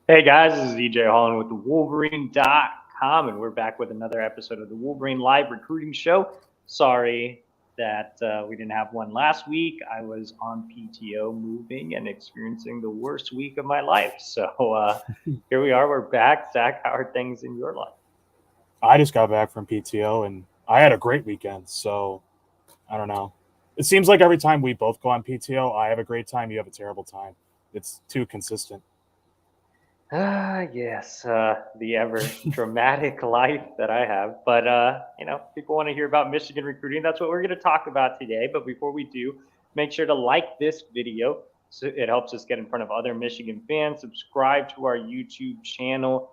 Hey guys, this is EJ Holland with the Wolverine.com, and we're back with another episode of the Wolverine Live Recruiting Show. Sorry that we didn't have one last week. I was on PTO moving and experiencing the worst week of my life. So here we are, we're back. Zach, how are things in your life? I just got back from PTO and I had a great weekend. So I don't know. It seems like every time we both go on PTO, I have a great time, you have a terrible time. It's too consistent. Yes, the ever dramatic life that I have. But people want to hear about Michigan recruiting. That's what we're going to talk about today. But before we do, make sure to like this video so it helps us get in front of other Michigan fans. Subscribe to our YouTube channel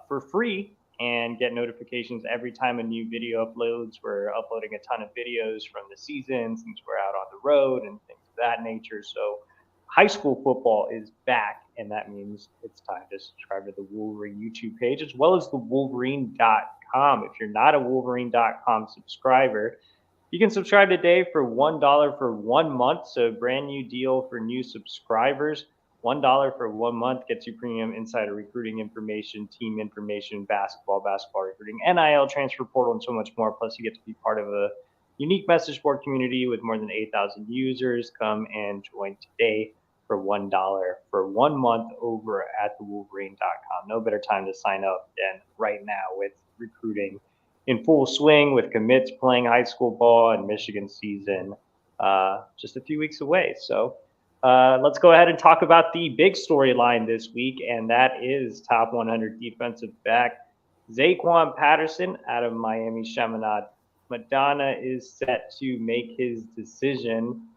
for free and get notifications every time a new video uploads. We're uploading a ton of videos from the season since we're out on the road and things of that nature. So high school football is back, and that means it's time to subscribe to the Wolverine YouTube page as well as the Wolverine.com. If you're not a Wolverine.com subscriber, you can subscribe today for $1 for 1 month. So, brand new deal for new subscribers. $1 for 1 month gets you premium insider recruiting information, team information, basketball recruiting, NIL transfer portal, and so much more. Plus, you get to be part of a unique message board community with more than 8,000 users. Come and join today for $1 for 1 month over at thewolverine.com. No better time to sign up than right now with recruiting in full swing, with commits playing high school ball and Michigan season just a few weeks away. So let's go ahead and talk about the big storyline this week, and that is top 100 defensive back Zaquan Patterson out of Miami Chaminade. Madonna is set to make his decision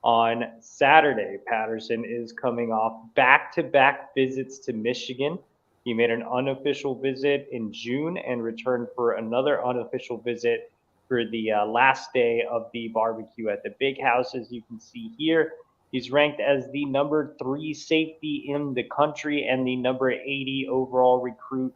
on Saturday. Patterson is coming off back to back visits to Michigan. He made an unofficial visit in June and returned for another unofficial visit for the last day of the barbecue at the Big House, as you can see here. He's ranked as the number 3 safety in the country and the number 80 overall recruit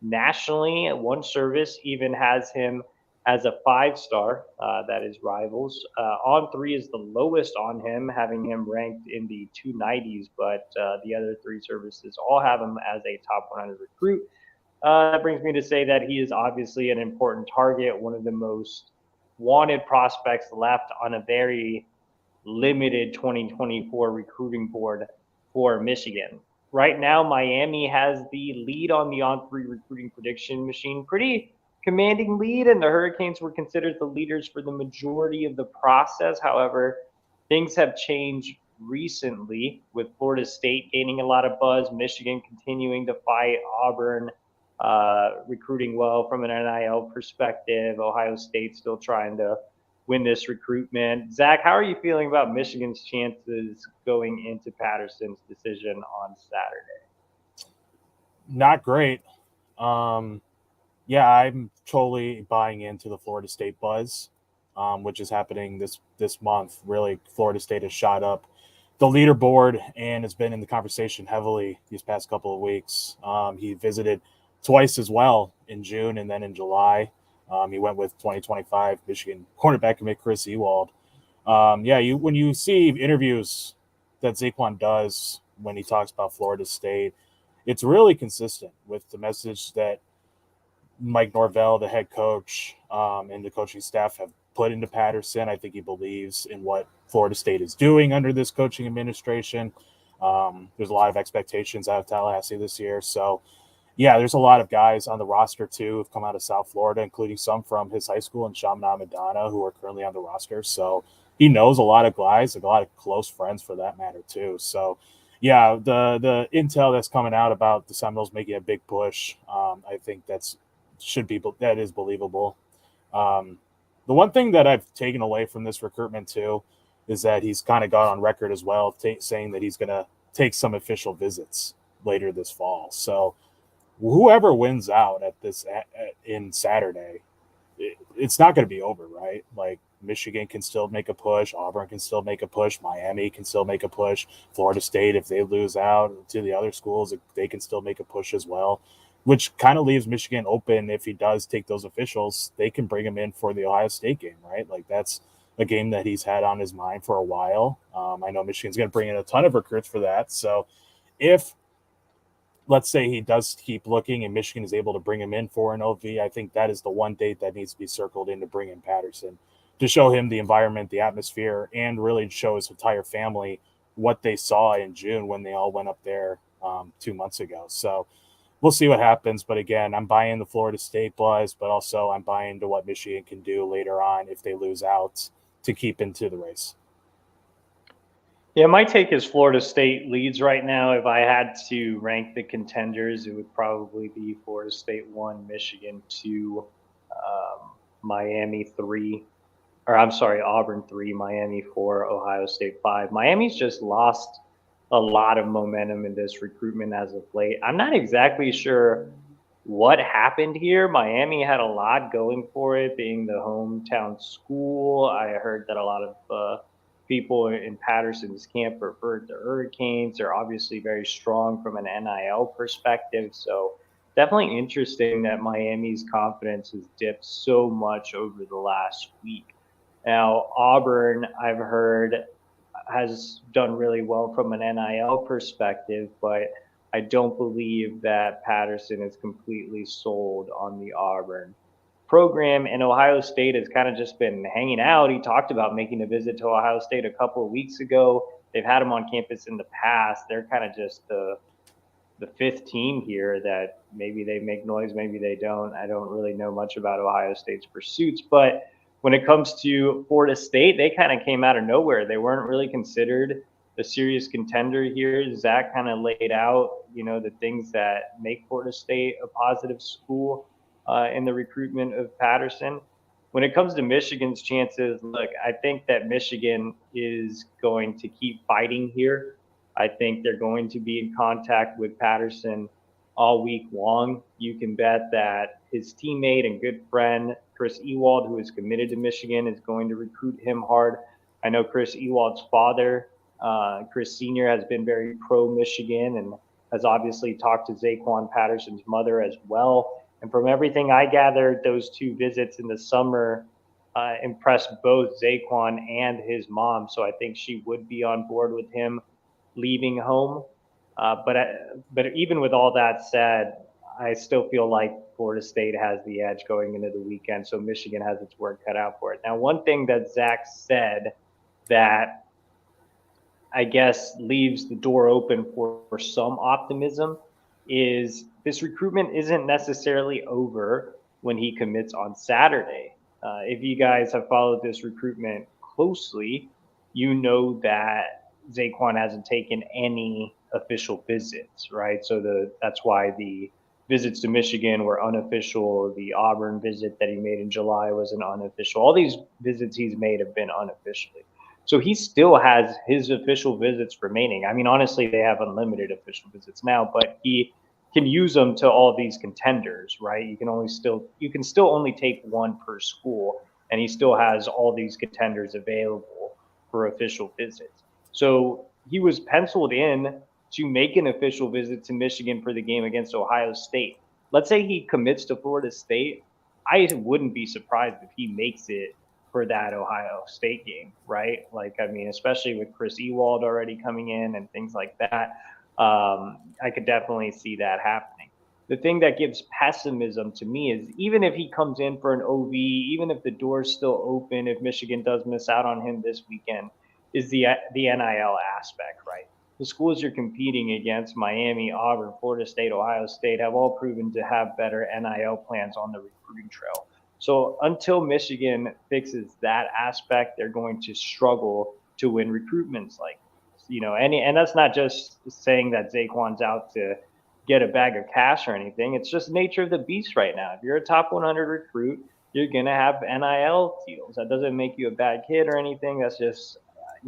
nationally. One service even has him as a 5 star, that is Rivals. On3 is the lowest on him, having him ranked in the 290s, but the other 3 services all have him as a top 100 recruit. That brings me to say that he is obviously an important target, one of the most wanted prospects left on a very limited 2024 recruiting board for Michigan. Right now, Miami has the lead on the On3 recruiting prediction machine. Pretty commanding lead, and the Hurricanes were considered the leaders for the majority of the process. However, things have changed recently with Florida State gaining a lot of buzz, Michigan continuing to fight, Auburn recruiting well from an NIL perspective, Ohio State still trying to win this recruitment. Zach, how are you feeling about Michigan's chances going into Patterson's decision on Saturday? Not great. Um, yeah, I'm totally buying into the Florida State buzz, which is happening this month. Really, Florida State has shot up the leaderboard and has been in the conversation heavily these past couple of weeks. He visited twice as well in June and then in July. He went with 2025 Michigan cornerback commit Chris Ewald. When you see interviews that Zaquan does when he talks about Florida State, it's really consistent with the message that Mike Norvell, the head coach, and the coaching staff have put into Patterson. I think he believes in what Florida State is doing under this coaching administration. There's a lot of expectations out of Tallahassee this year. So, yeah, there's a lot of guys on the roster, too, who've come out of South Florida, including some from his high school in Chaminade, Madonna, who are currently on the roster. So he knows a lot of guys, a lot of close friends for that matter, too. So, yeah, the intel that's coming out about the Seminoles making a big push, I think that is believable. Um, the one thing that I've taken away from this recruitment too is that he's kind of got on record as well, saying that he's going to take some official visits later this fall. So whoever wins out in Saturday, it's not going to be over, right? Like Michigan can still make a push, Auburn can still make a push, Miami can still make a push, Florida State, if they lose out to the other schools, they can still make a push as well, which kind of leaves Michigan open. If he does take those officials, they can bring him in for the Ohio State game, right? Like that's a game that he's had on his mind for a while. I know Michigan's going to bring in a ton of recruits for that. So if let's say he does keep looking and Michigan is able to bring him in for an OV, I think that is the one date that needs to be circled in to bring in Patterson, to show him the environment, the atmosphere, and really show his entire family what they saw in June when they all went up there 2 months ago. So we'll see what happens. But again, I'm buying the Florida State buzz, but also I'm buying to what Michigan can do later on if they lose out to keep into the race. Yeah, my take is Florida State leads right now. If I had to rank the contenders, it would probably be Florida State 1, Michigan 2, Miami 3, or I'm sorry, Auburn 3, Miami 4, Ohio State 5. Miami's just lost a lot of momentum in this recruitment as of late. I'm not exactly sure what happened here. Miami had a lot going for it, being the hometown school. I heard that a lot of people in Patterson's camp preferred the Hurricanes. They're obviously very strong from an NIL perspective. So definitely interesting that Miami's confidence has dipped so much over the last week. Now, Auburn, I've heard, has done really well from an NIL perspective, but I don't believe that Patterson is completely sold on the Auburn program. And Ohio State has kind of just been hanging out. He talked about making a visit to Ohio State a couple of weeks ago. They've had him on campus in the past. They're kind of just the fifth team here that maybe they make noise, maybe they don't. I don't really know much about Ohio State's pursuits, but when it comes to Florida State, they kind of came out of nowhere. They weren't really considered a serious contender here. Zach kind of laid out, the things that make Florida State a positive school in the recruitment of Patterson. When it comes to Michigan's chances, look, I think that Michigan is going to keep fighting here. I think they're going to be in contact with Patterson all week long. You can bet that his teammate and good friend, Chris Ewald, who is committed to Michigan, is going to recruit him hard. I know Chris Ewald's father, Chris Sr., has been very pro-Michigan and has obviously talked to Zaquan Patterson's mother as well. And from everything I gathered, those two visits in the summer impressed both Zaquan and his mom. So I think she would be on board with him leaving home. But even with all that said, I still feel like Florida State has the edge going into the weekend, so Michigan has its work cut out for it. Now, one thing that Zach said that I guess leaves the door open for some optimism is this recruitment isn't necessarily over when he commits on Saturday. If you guys have followed this recruitment closely, you know that Zaquan hasn't taken any official visits, right? So that's why the visits to Michigan were unofficial. The Auburn visit that he made in July was an unofficial. All these visits he's made have been unofficially. So he still has his official visits remaining. I mean, honestly, they have unlimited official visits now, but he can use them to all these contenders, right? You can still only take one per school, and he still has all these contenders available for official visits. So he was penciled in to make an official visit to Michigan for the game against Ohio State. Let's say he commits to Florida State. I wouldn't be surprised if he makes it for that Ohio State game, right? Like, I mean, especially with Chris Ewald already coming in and things like that, I could definitely see that happening. The thing that gives pessimism to me is even if he comes in for an OV, even if the door's still open, if Michigan does miss out on him this weekend, is the NIL aspect, right? The schools you're competing against, Miami, Auburn, Florida State, Ohio State, have all proven to have better NIL plans on the recruiting trail. So until Michigan fixes that aspect, they're going to struggle to win recruitments like this. And that's not just saying that Zaquan's out to get a bag of cash or anything. It's just nature of the beast right now. If you're a top 100 recruit, you're going to have NIL deals. That doesn't make you a bad kid or anything. That's just,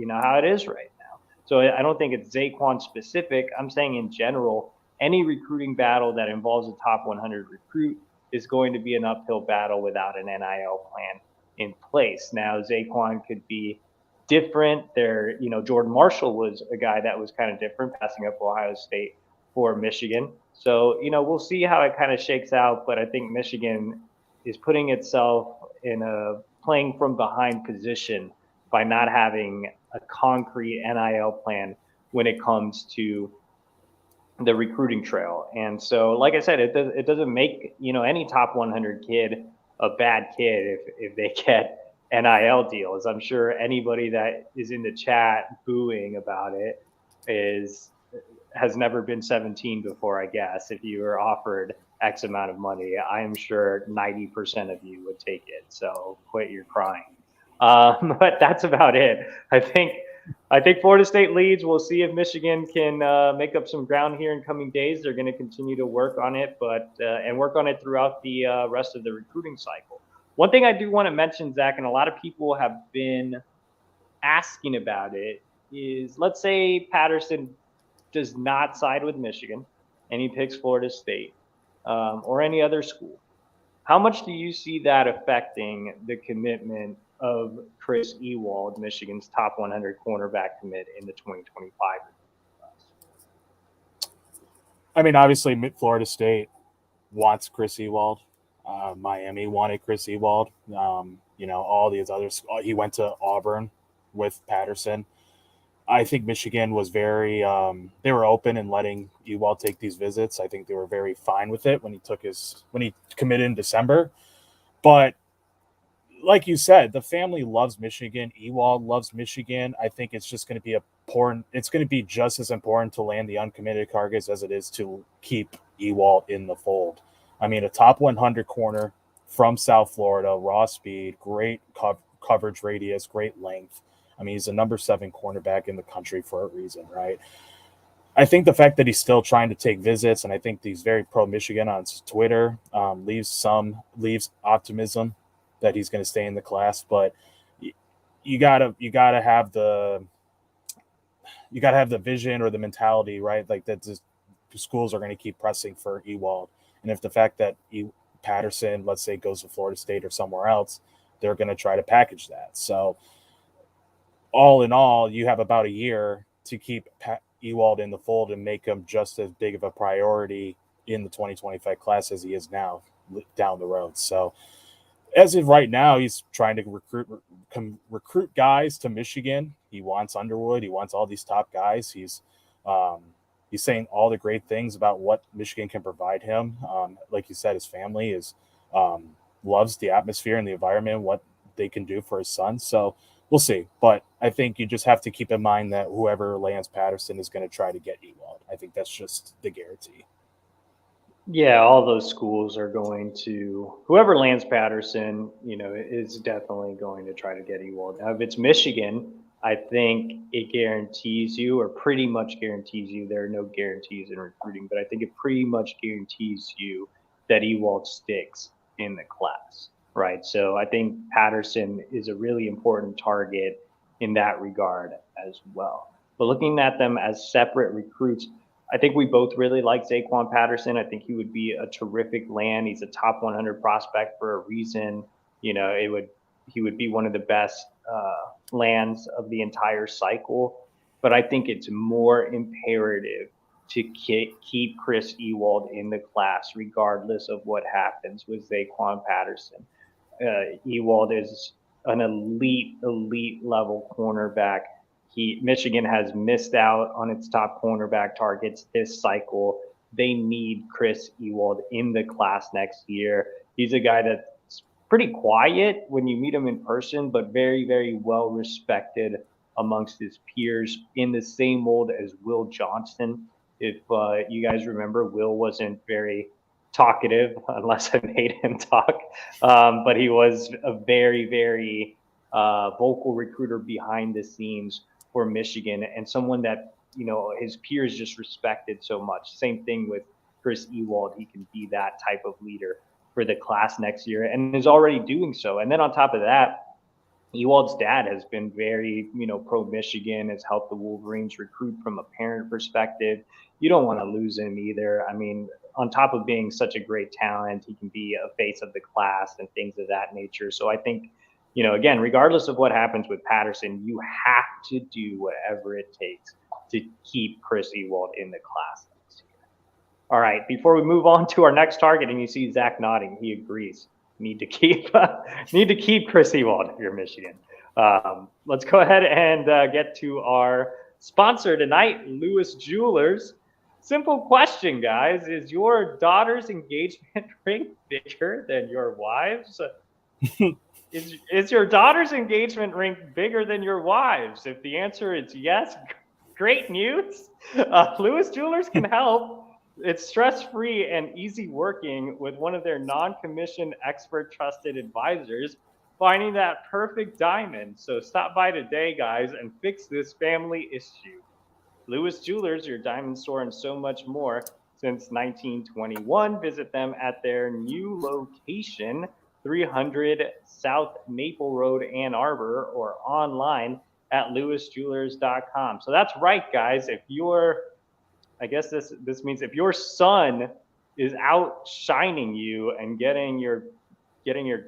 how it is right now. So I don't think it's Zaquan specific. I'm saying in general, any recruiting battle that involves a top 100 recruit is going to be an uphill battle without an NIL plan in place. Now, Zaquan could be different. Jordan Marshall was a guy that was kind of different, passing up Ohio State for Michigan. So, we'll see how it kind of shakes out. But I think Michigan is putting itself in a playing from behind position by not having a concrete NIL plan when it comes to the recruiting trail. And so, like I said, it doesn't make, any top 100 kid a bad kid if they get NIL deals. I'm sure anybody that is in the chat booing about it is has never been 17 before, I guess. If you were offered X amount of money, I'm sure 90% of you would take it. So quit your crying. But that's about it. I think Florida State leads. We'll see if Michigan can make up some ground here in coming days. They're going to continue to work on it, and work on it throughout the rest of the recruiting cycle. One thing I do want to mention, Zach, and a lot of people have been asking about it, is let's say Patterson does not side with Michigan and he picks Florida State or any other school. How much do you see that affecting the commitment of Chris Ewald, Michigan's top 100 cornerback commit in the 2025 class? I mean, obviously, Florida State wants Chris Ewald. Miami wanted Chris Ewald. All these others. He went to Auburn with Patterson. I think Michigan was very they were open in letting Ewald take these visits. I think they were very fine with it when he committed in December. But like you said, the family loves Michigan. Ewald loves Michigan. I think it's just going to be important. It's going to be just as important to land the uncommitted targets as it is to keep Ewald in the fold. I mean, a top 100 corner from South Florida, raw speed, great coverage radius, great length. I mean, he's a number 7 cornerback in the country for a reason, right? I think the fact that he's still trying to take visits, and I think he's very pro-Michigan on Twitter, leaves optimism that he's going to stay in the class. But you gotta have the vision or the mentality, right? Like that the schools are going to keep pressing for Ewald, and if the fact that Patterson, let's say, goes to Florida State or somewhere else, they're going to try to package that. So all in all, you have about a year to keep Ewald in the fold and make him just as big of a priority in the 2025 class as he is now down the road. So as of right now, he's trying to recruit guys to Michigan. He wants Underwood. He wants all these top guys. He's saying all the great things about what Michigan can provide him. Like you said, his family loves the atmosphere and the environment, what they can do for his son. So we'll see. But I think you just have to keep in mind that whoever lands Patterson is going to try to get Ewald. I think that's just the guarantee. Yeah, all those schools are going to, whoever lands Patterson, is definitely going to try to get Ewald. Now, if it's Michigan, I think it guarantees you, or pretty much guarantees you, there are no guarantees in recruiting, but I think it pretty much guarantees you that Ewald sticks in the class, right? So I think Patterson is a really important target in that regard as well. But looking at them as separate recruits, I think we both really like Zaquan Patterson. I think he would be a terrific land. He's a top 100 prospect for a reason. He would be one of the best lands of the entire cycle. But I think it's more imperative to keep Chris Ewald in the class, regardless of what happens with Zaquan Patterson. Ewald is an elite level cornerback. Michigan has missed out on its top cornerback targets this cycle. They need Chris Ewald in the class next year. He's a guy that's pretty quiet when you meet him in person, but very, very well respected amongst his peers, in the same mold as Will Johnson. If you guys remember, Will wasn't very talkative unless I made him talk, but he was a very, very vocal recruiter behind the scenes for Michigan, and someone that his peers just respected so much. Same thing with Chris Ewald. He can be that type of leader for the class next year, and is already doing so. And then on top of that, Ewald's dad has been very pro Michigan, has helped the Wolverines recruit from a parent perspective. You don't want to lose him either. I mean, on top of being such a great talent, he can be a face of the class and things of that nature. So I think, again, regardless of what happens with Patterson, you have to do whatever it takes to keep Chris Ewald in the class next year. All right, before we move on to our next target, and you see Zach nodding, he agrees. Need to keep Chris Ewald if you're Michigan. Let's go ahead and get to our sponsor tonight, Lewis Jewelers. Simple question, guys. Is your daughter's engagement ring bigger than your wife's? Is your daughter's engagement ring bigger than your wife's? If the answer is yes, great news. Lewis Jewelers can help. It's stress-free and easy working with one of their non-commissioned expert trusted advisors, finding that perfect diamond. So stop by today, guys, and fix this family issue. Lewis Jewelers, your diamond store, and so much more since 1921. Visit them at their new location, 300 South Maple Road, Ann Arbor, or online at lewisjewelers.com. So that's right, guys. If you're, I guess this means if your son is outshining you and getting your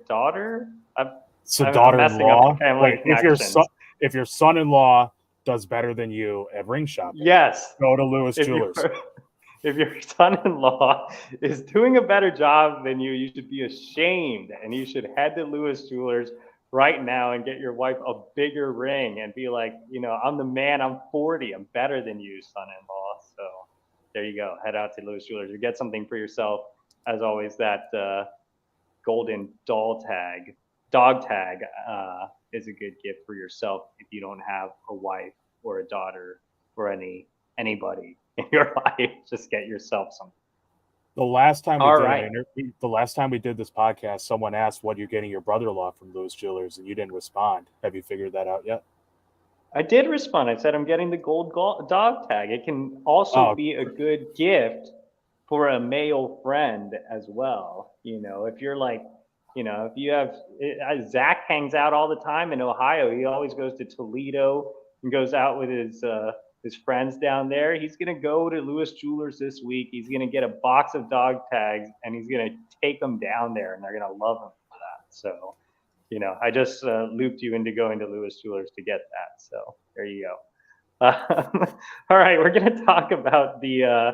daughter, So I'm messing up daughter-in-law. the family Like connections. if your son-in-law does better than you at ring shopping, Yes, go to Lewis if Jewelers. if your son-in-law is doing a better job than you should be ashamed, and you should head to Lewis Jewelers right now and get your wife a bigger ring and be like, I'm the man. I'm 40. I'm better than you, son-in-law. So there you go. Head out to Lewis Jewelers. You get something for yourself. As always, that golden dog tag is a good gift for yourself if you don't have a wife or a daughter or anybody in your life. Just get yourself something. The last time All right. the last time we did this podcast, someone asked what you're getting your brother-in-law from Lewis Jewelers, and you didn't respond. Have you figured that out yet? I did respond. I said I'm getting the gold dog tag. It can also Oh, be a good gift for a male friend as well. If you're like, if you have Zach hangs out all the time in Ohio. He always goes to Toledo and goes out with his friends down there. He's gonna go to Lewis Jewelers this week. He's gonna get a box of dog tags and he's gonna take them down there, and they're gonna love him for that. So, I just looped you into going to Lewis Jewelers to get that. So there you go. All right, we're gonna talk about the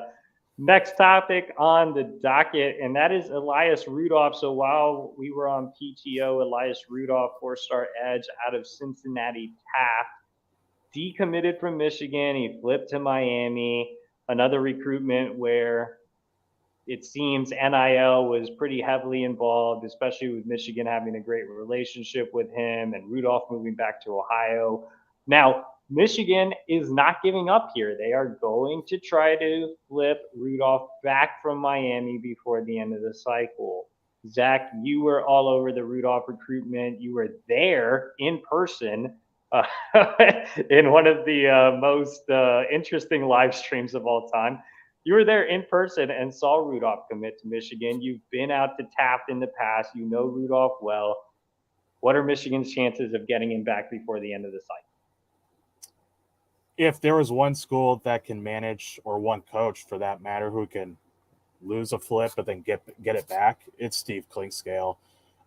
next topic on the docket, and that is Elias Rudolph. So while we were on PTO, Elias Rudolph, 4-star edge out of Cincinnati Taft, decommitted from Michigan. He flipped to Miami. Another recruitment where it seems NIL was pretty heavily involved, especially with Michigan having a great relationship with him and Rudolph moving back to Ohio. Now, Michigan is not giving up here. They are going to try to flip Rudolph back from Miami before the end of the cycle. Zach, you were all over the Rudolph recruitment. You were there in person in one of the most interesting live streams of all time. You were there in person and saw Rudolph commit to Michigan. You've been out to Taft in the past. You know Rudolph well. What are Michigan's chances of getting him back before the end of the cycle? If there was one school that can manage, or one coach for that matter, who can lose a flip but then get it back, it's Steve Clinkscale.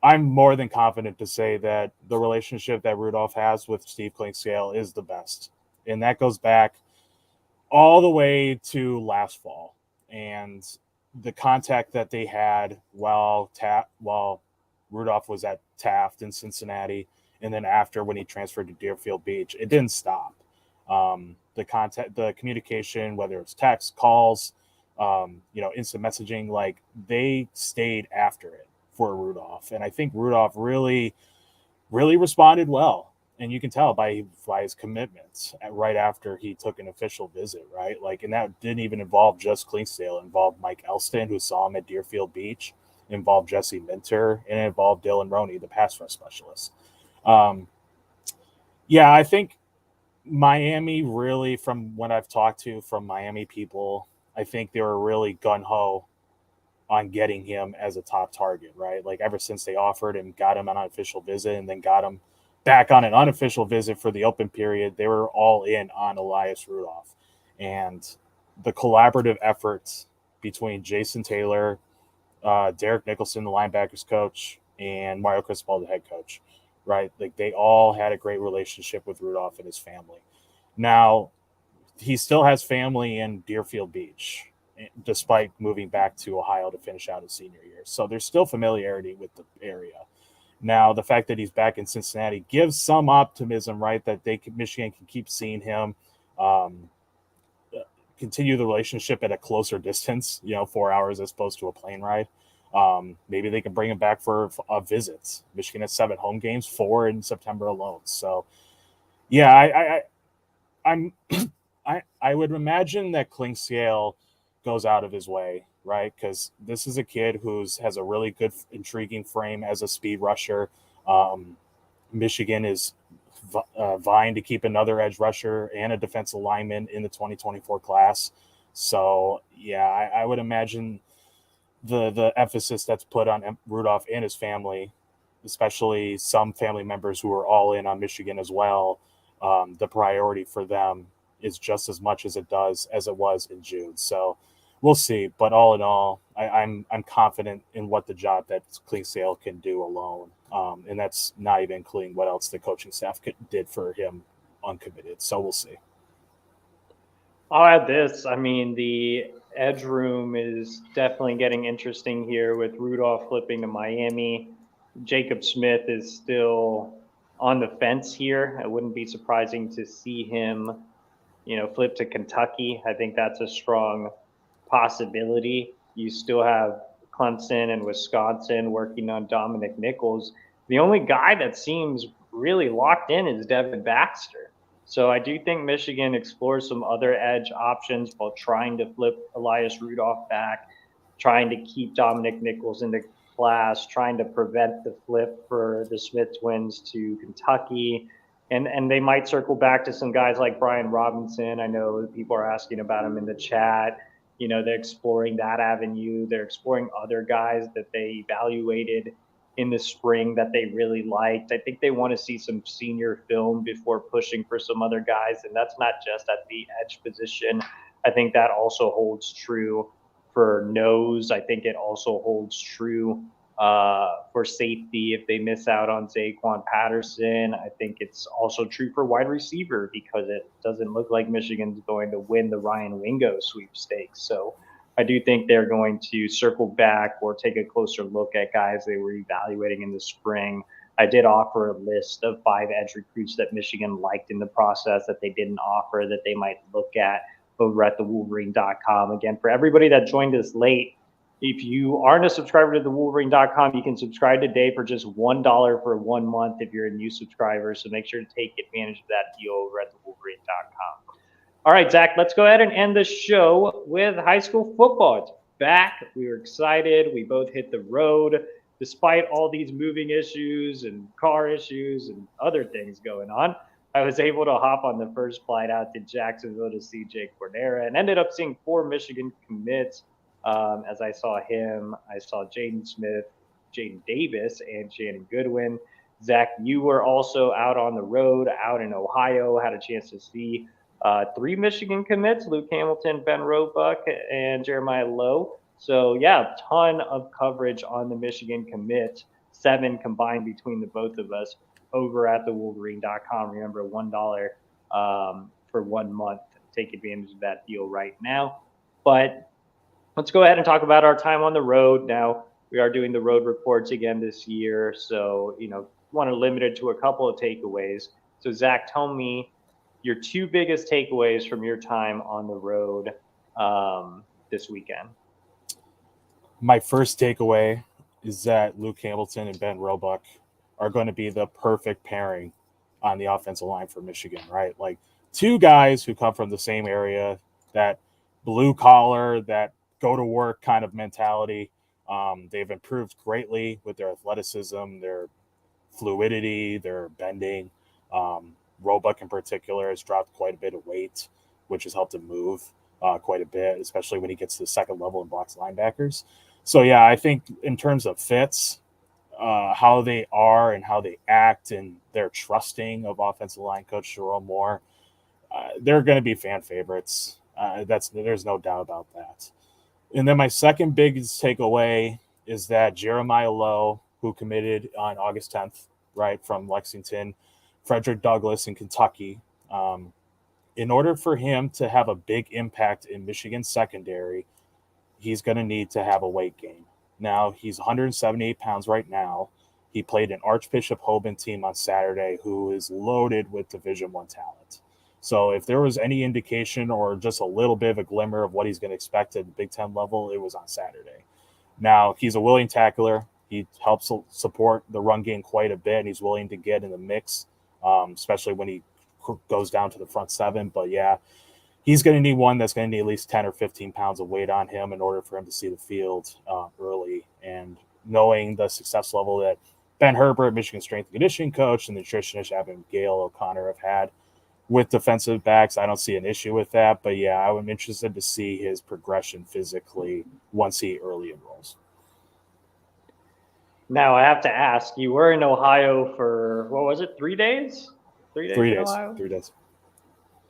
I'm more than confident to say that the relationship that Rudolph has with Steve Clinkscale is the best. And that goes back all the way to last fall. And the contact that they had while Rudolph was at Taft in Cincinnati, and then after when he transferred to Deerfield Beach, it didn't stop. The communication, whether it's text, calls, instant messaging, like they stayed after it for Rudolph. And I think Rudolph really, really responded well. And you can tell by his commitments right after he took an official visit, right? Like, and that didn't even involve just Clinkscale. It involved Mike Elston, who saw him at Deerfield Beach, it involved Jesse Minter, and it involved Dylan Roney, the pass rush specialist. I think Miami really, from what I've talked to from Miami people, I think they were really gung-ho on getting him as a top target, right? Like ever since they offered him, got him on an official visit, and then got him back on an unofficial visit for the open period, they were all in on Elias Rudolph. And the collaborative efforts between Jason Taylor, Derek Nicholson, the linebackers coach, and Mario Cristobal, the head coach, right? Like they all had a great relationship with Rudolph and his family. Now, he still has family in Deerfield Beach, despite moving back to Ohio to finish out his senior year. So there's still familiarity with the area. Now, the fact that he's back in Cincinnati gives some optimism, right, that Michigan can keep seeing him continue the relationship at a closer distance, 4 hours as opposed to a plane ride. Maybe they can bring him back for a visit. Michigan has 7 home games, 4 in September alone. So, yeah, I'm I would imagine that Klingscale goes out of his way, right? Because this is a kid has a really good, intriguing frame as a speed rusher. Michigan is vying to keep another edge rusher and a defensive lineman in the 2024 class. So, yeah, I would imagine the emphasis that's put on Rudolph and his family, especially some family members who are all in on Michigan as well, the priority for them is just as much as it was in June. So we'll see. But all in all, I'm confident in what the job that Klingscale can do alone. And that's not even including what else the coaching staff did for him uncommitted. So we'll see. I'll add this. I mean, the edge room is definitely getting interesting here with Rudolph flipping to Miami. Jacob Smith is still on the fence here. It wouldn't be surprising to see him, flip to Kentucky. I think that's a strong possibility. You still have Clemson and Wisconsin working on Dominic Nichols. The only guy that seems really locked in is Devin Baxter. So I do think Michigan explores some other edge options while trying to flip Elias Rudolph back, trying to keep Dominic Nichols in the class, trying to prevent the flip for the Smith twins to Kentucky. And they might circle back to some guys like Brian Robinson. I know people are asking about him in the chat. They're exploring that avenue. They're exploring other guys that they evaluated in the spring that they really liked. I think they want to see some senior film before pushing for some other guys. And that's not just at the edge position. I think that also holds true for nose. I think it also holds true for safety if they miss out on Zaquan Patterson. I think it's also true for wide receiver because it doesn't look like Michigan's going to win the Ryan Wingo sweepstakes. So I do think they're going to circle back or take a closer look at guys they were evaluating in the spring. I did offer a list of 5 edge recruits that Michigan liked in the process that they didn't offer that they might look at over at thewolverine.com. Again, for everybody that joined us late, if you aren't a subscriber to thewolverine.com, you can subscribe today for just $1 for 1 month if you're a new subscriber. So make sure to take advantage of that deal over at thewolverine.com. All right, Zach, let's go ahead and end the show with high school football. It's back. We were excited. We both hit the road despite all these moving issues and car issues and other things going on. I was able to hop on the first flight out to Jacksonville to see Jake Cordera and ended up seeing 4 Michigan commits. As I saw him, I saw Jaden Smith, Jaden Davis, and Shannon Goodwin. Zach, you were also out on the road, out in Ohio, had a chance to see 3 Michigan commits, Luke Hamilton, Ben Roebuck, and Jeremiah Lowe. So, yeah, a ton of coverage on the Michigan commit, 7 combined between the both of us over at thewolverine.com. Remember, $1 for 1 month. Take advantage of that deal right now. But let's go ahead and talk about our time on the road. Now, we are doing the road reports again this year. So, want to limit it to a couple of takeaways. So, Zach, tell me your 2 biggest takeaways from your time on the road this weekend. My first takeaway is that Luke Hamilton and Ben Roebuck are going to be the perfect pairing on the offensive line for Michigan, right? Like 2 guys who come from the same area, that blue collar, that go to work kind of mentality. They've improved greatly with their athleticism, their fluidity, their bending. Roebuck in particular has dropped quite a bit of weight, which has helped him move quite a bit, especially when he gets to the second level and blocks linebackers. So, yeah, I think in terms of fits, how they are and how they act and their trusting of offensive line coach Jerome Moore, they're going to be fan favorites. There's no doubt about that. And then my second biggest takeaway is that Jeremiah Lowe, who committed on August 10th, right, from Lexington, Frederick Douglass in Kentucky, in order for him to have a big impact in Michigan's secondary, he's going to need to have a weight gain. Now, he's 178 pounds right now. He played an Archbishop Hoban team on Saturday who is loaded with Division I talent. So if there was any indication or just a little bit of a glimmer of what he's going to expect at the Big Ten level, it was on Saturday. Now, he's a willing tackler. He helps support the run game quite a bit, and he's willing to get in the mix, especially when he goes down to the front seven. But, yeah, he's going to need one that's going to need at least 10 or 15 pounds of weight on him in order for him to see the field early. And knowing the success level that Ben Herbert, Michigan strength and conditioning coach, and the nutritionist Abigail O'Connor have had with defensive backs, I don't see an issue with that. But, yeah, I'm interested to see his progression physically once he early enrolls. Now, I have to ask, you were in Ohio for, what was it, 3 days? 3 days 3 in days. Ohio? 3 days.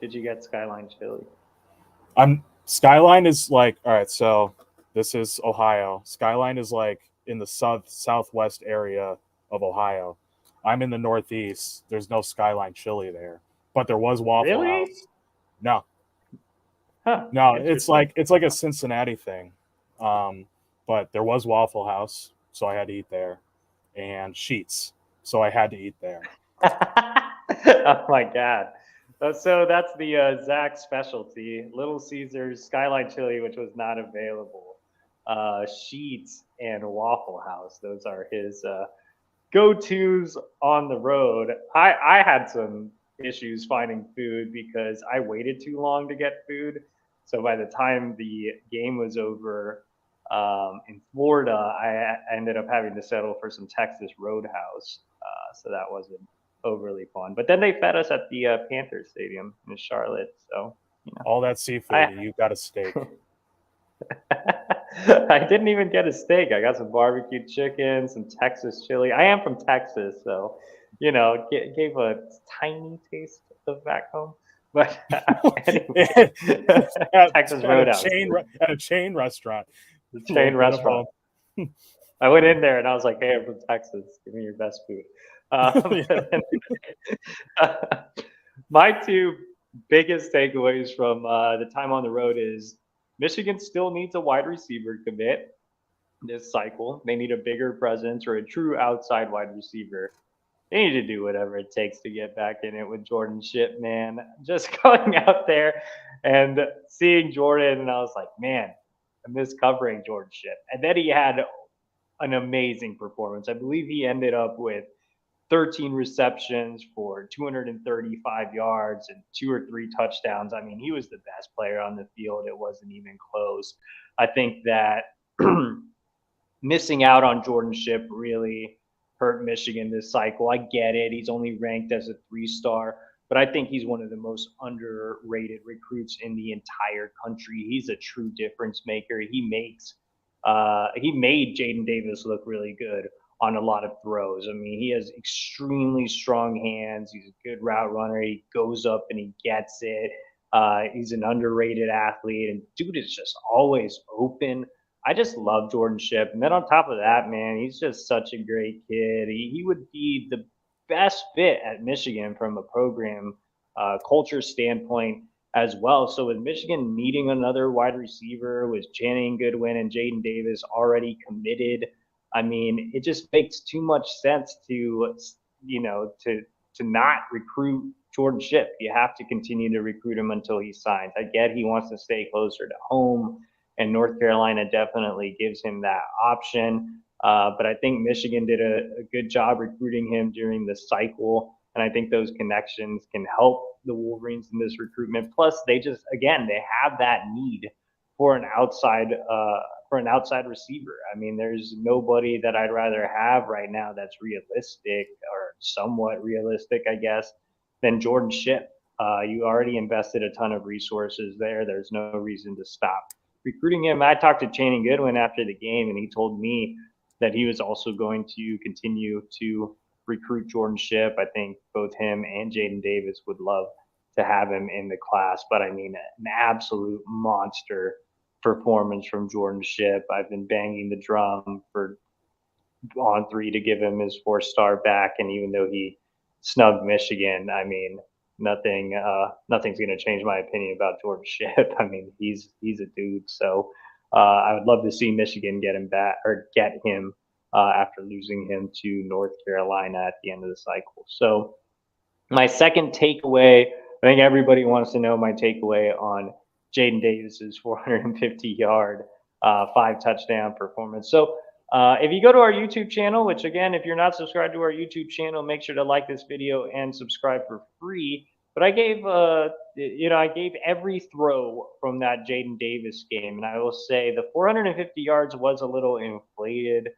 Did you get Skyline chili? Skyline is like, all right, so this is Ohio. Skyline is like in the southwest area of Ohio. I'm in the northeast. There's no Skyline chili there, but there was Waffle Really? House. No, Huh, no, it's like a Cincinnati thing. But there was Waffle House, so I had to eat there, and Sheets, so I had to eat there. Oh my God. So that's the Zach specialty, Little Caesars Skyline chili, which was not available. Sheets and Waffle House. Those are his go-tos on the road. I had some issues finding food because I waited too long to get food. So by the time the game was over in Florida, I ended up having to settle for some Texas Roadhouse. So that wasn't overly fun. But then they fed us at the Panther Stadium in Charlotte. So, you know. All that seafood, you got a steak. I didn't even get a steak. I got some barbecue chicken, some Texas chili. I am from Texas, so, you know, gave a tiny taste of back home. But anyway, Texas Roadhouse. At a chain restaurant. The chain restaurant. I went in there and I was like, hey, I'm from Texas. Give me your best food. My two biggest takeaways from the time on the road is Michigan still needs a wide receiver commit this cycle. They need a bigger presence or a true outside wide receiver. They need to do whatever it takes to get back in it with Jordan Shipp, man. Just going out there and seeing Jordan, and I was like, man, I miss covering Jordan Shipp. And then he had an amazing performance. I believe he ended up with 13 receptions for 235 yards and 2 or 3 touchdowns. I mean, he was the best player on the field. It wasn't even close. I think that missing out on Jordan Shipp really hurt Michigan this cycle. I get it. He's only ranked as a 3-star, but I think he's one of the most underrated recruits in the entire country. He's a true difference maker. He made Jaden Davis look really good on a lot of throws. I mean, he has extremely strong hands. He's a good route runner. He goes up and he gets it. He's an underrated athlete, and dude is just always open. I just love Jordan Shipp. And then on top of that, man, he's just such a great kid. He would be the best fit at Michigan from a program culture standpoint as well. So with Michigan needing another wide receiver, with Channing Goodwin and Jaden Davis already committed, I mean, it just makes too much sense to not recruit Jordan Shipp. You have to continue to recruit him until he signs. I get he wants to stay closer to home, and North Carolina definitely gives him that option. But I think Michigan did a good job recruiting him during the cycle, and I think those connections can help the Wolverines in this recruitment. Plus, they have that need for an outside receiver. I mean, there's nobody that I'd rather have right now that's realistic or somewhat realistic, I guess, than Jordan Shipp. You already invested a ton of resources there. There's no reason to stop recruiting him. I talked to Channing Goodwin after the game, and he told me that he was also going to continue to recruit Jordan Shipp. I think both him and Jaden Davis would love to have him in the class. But I mean, an absolute monster performance from Jordan Shipp. I've been banging the drum for On 3 to give him his 4-star back, and even though he snubbed Michigan, I mean, nothing's going to change my opinion about Jordan Shipp. I mean, he's a dude. So I would love to see Michigan get him back, or get him after losing him to North Carolina at the end of the cycle. So my second takeaway I think everybody wants to know my takeaway on Jaden Davis's 450-yard, 5-touchdown performance. So if you go to our YouTube channel, which again, if you're not subscribed to our YouTube channel, make sure to like this video and subscribe for free. But I gave, I gave every throw from that Jaden Davis game, and I will say the 450 yards was a little inflated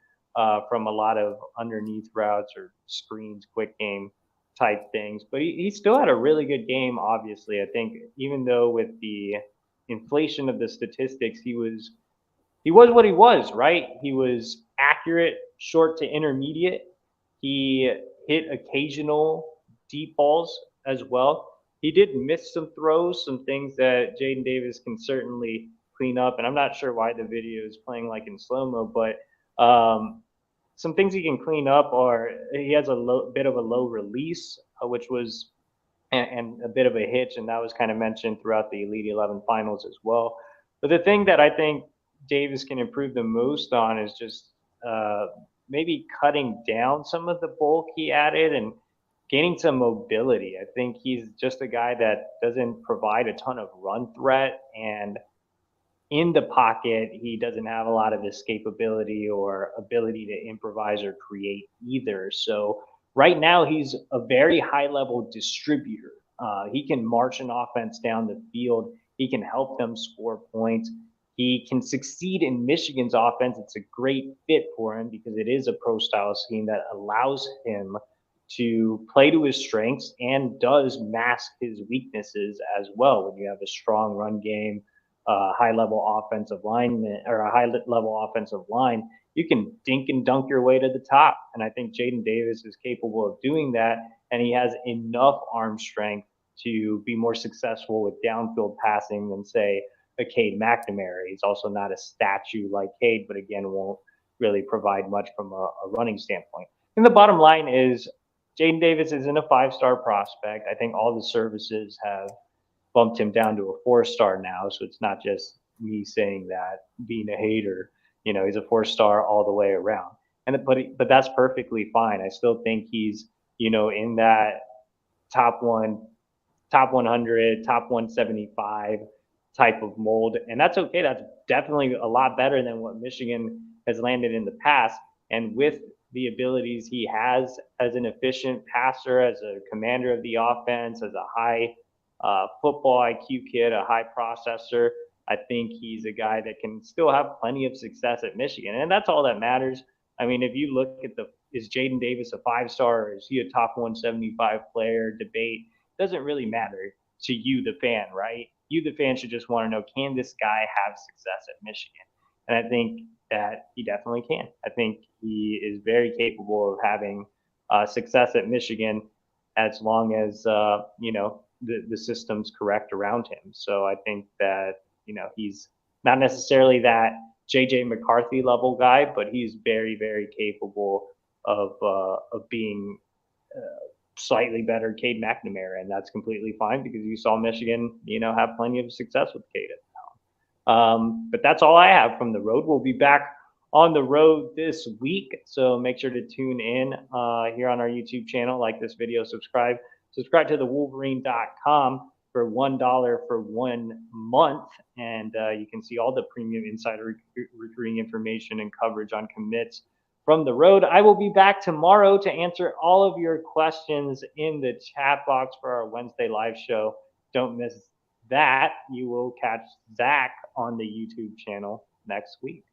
from a lot of underneath routes or screens, quick game type things. But he still had a really good game. Obviously, I think even though with the inflation of the statistics, he was what he was, right? He was accurate, short to intermediate. He hit occasional deep balls as well. He did miss some throws, some things that Jaden Davis can certainly clean up. And I'm not sure why the video is playing like in slow-mo, but some things he can clean up are he has a bit of a low release, which was and a bit of a hitch, and that was kind of mentioned throughout the Elite 11 finals as well. But the thing that I think Davis can improve the most on is just maybe cutting down some of the bulk he added and gaining some mobility. I think he's just a guy that doesn't provide a ton of run threat, and in the pocket, he doesn't have a lot of escapability or ability to improvise or create either. So right now, he's a very high level distributor. He can march an offense down the field. He can help them score points. He can succeed in Michigan's offense. It's a great fit for him because it is a pro style scheme that allows him to play to his strengths and does mask his weaknesses as well. When you have a strong run game, high level offensive lineman or a high level offensive line, you can dink and dunk your way to the top. And I think Jaden Davis is capable of doing that. And he has enough arm strength to be more successful with downfield passing than, say, a Cade McNamara. He's also not a statue like Cade, but again, won't really provide much from a running standpoint. And the bottom line is Jaden Davis isn't a 5-star prospect. I think all the services have bumped him down to a 4-star now. So it's not just me saying that, being a hater. He's a 4-star all the way around. But that's perfectly fine. I still think he's, in that top 100, top 175 type of mold. And that's okay. That's definitely a lot better than what Michigan has landed in the past. And with the abilities he has as an efficient passer, as a commander of the offense, as a high football IQ kid, a high processor, I think he's a guy that can still have plenty of success at Michigan. And that's all that matters. I mean, if you look at is Jaden Davis a 5-star or is he a top 175 player debate, doesn't really matter to you, the fan, right? You, the fan, should just want to know, can this guy have success at Michigan? And I think that he definitely can. I think he is very capable of having success at Michigan as long as, the system's correct around him. So I think that, he's not necessarily that JJ McCarthy level guy, but he's very, very capable of being slightly better Cade McNamara, and that's completely fine because you saw Michigan, have plenty of success with Cade. But that's all I have from the road. We'll be back on the road this week, so make sure to tune in here on our YouTube channel, like this video, subscribe to the Wolverine.com for $1 for 1 month, and you can see all the premium insider recruiting information and coverage on commits from the road. I will be back tomorrow to answer all of your questions in the chat box for our Wednesday live show. Don't miss that. You will catch Zach on the YouTube channel next week.